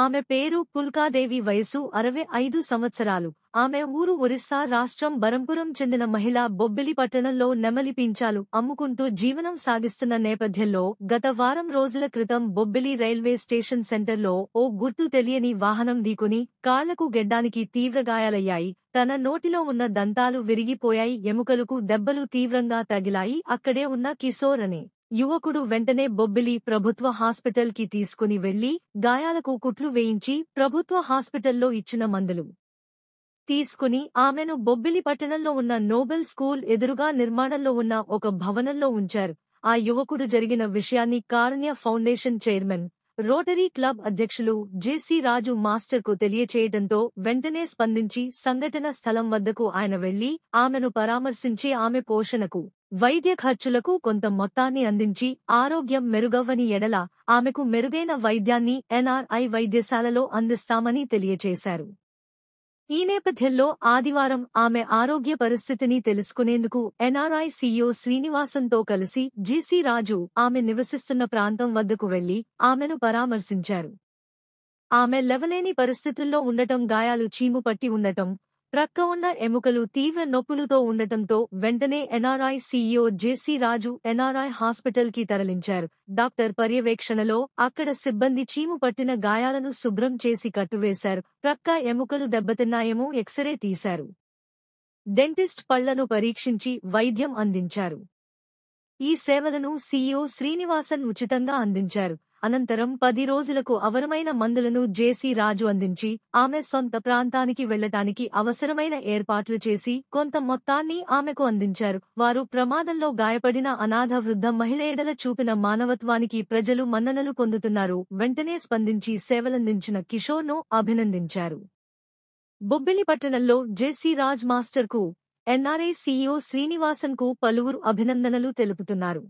ఆమె పేరు పుల్కాదేవి, వయసు 65 సంవత్సరాలు. ఆమె ఊరు ఒరిస్సా రాష్ట్రం బరంపురం చెందిన మహిళ. బొబ్బిలి పట్టణంలో నెమలి పించాలు అమ్ముకుంటూ జీవనం సాగిస్తున్న నేపథ్యంలో గత వారం రోజుల క్రితం బొబ్బిలి రైల్వే స్టేషన్ సెంటర్లో ఓ గుర్తు తెలియని వాహనం ఢీకొని కాళ్లకు గెడ్డానికి తీవ్ర గాయాలయ్యాయి. తన నోటిలో ఉన్న దంతాలు విరిగిపోయాయి. ఎముకలకు దెబ్బలు తీవ్రంగా తగిలాయి. అక్కడే ఉన్న కిశోర్ అనే యువకుడు వెంటనే బొబ్బిలి ప్రభుత్వ హాస్పిటల్ కి తీసుకుని వెళ్లి గాయాలకు కుట్లు వేయించి ప్రభుత్వ హాస్పిటల్లో ఇచ్చిన మందులు తీసుకుని ఆమెను బొబ్బిలి పట్టణంలో ఉన్న నోబెల్ స్కూల్ ఎదురుగా నిర్మాణంలో ఉన్న ఒక భవనంలో ఉంచారు. ఆ యువకుడు జరిగిన విషయాన్ని కారుణ్య ఫౌండేషన్ చైర్మన్, రోటరీ క్లబ్ అధ్యక్షులు జెసి రాజు మాస్టర్కు తెలియచేయడంతో వెంటనే స్పందించి సంఘటన స్థలం వద్దకు ఆయన వెళ్లి ఆమెను పరామర్శించి ఆమె పోషణకు, వైద్య ఖర్చులకు కొంత మొత్తాన్ని అందించి ఆరోగ్యం మెరుగవ్వని ఎడల ఆమెకు మెరుగైన వైద్యాన్ని ఎన్ఆర్ఐ వైద్యశాలలో అందిస్తామని తెలియచేశారు. ఈ నేపథ్యంలో ఆదివారం ఆమె ఆరోగ్య పరిస్థితిని తెలుసుకునేందుకు ఎన్ఆర్ఐ సీఈఓ శ్రీనివాసన్తో కలిసి జెసి రాజు ఆమె నివసిస్తున్న ప్రాంతం వద్దకు వెళ్లి ఆమెను పరామర్శించారు. ఆమె లేవలేని పరిస్థితుల్లో ఉండటం, గాయాలు చీము పట్టి ఉండటం, ప్రక్క ఉన్న ఎముకలు తీవ్ర నొప్పులతో ఉండటంతో వెంటనే ఎన్ఆర్ఐ సీఈఓ జెసి రాజు ఎన్ఆర్ఐ హాస్పిటల్కి తరలించారు. డాక్టర్ పర్యవేక్షణలో అక్కడ సిబ్బంది చీము పట్టిన గాయాలను శుభ్రం చేసి కట్టువేశారు. ప్రక్క ఎముకలు దెబ్బతిన్నాయేమో ఎక్స్రే తీశారు. డెంటిస్ట్ పళ్లను పరీక్షించి వైద్యం అందించారు. ఈ సేవలను సీఈఓ శ్రీనివాసన్ ఉచితంగా అందించారు. అనంతరం 10 రోజులకు అవసరమైన మందులను జెసి రాజు అందించి ఆమె సొంత ప్రాంతానికి వెళ్లటానికి అవసరమైన ఏర్పాట్లు చేసి కొంత మొత్తాన్ని ఆమెకు అందించారు. వారు ప్రమాదంలో గాయపడిన అనాథ వృద్ధ మహిళ ఎడల చూపిన మానవత్వానికి ప్రజలు మన్ననలు పొందుతున్నారు. వెంటనే స్పందించి సేవలందించిన కిషోర్ను అభినందించారు. బొబ్బిలి పట్టణంలో జెసి రాజ్ మాస్టర్కు, ఎన్ఆర్ఐ సీఈఓ శ్రీనివాసన్కు పలువురు అభినందనలు తెలుపుతున్నారు.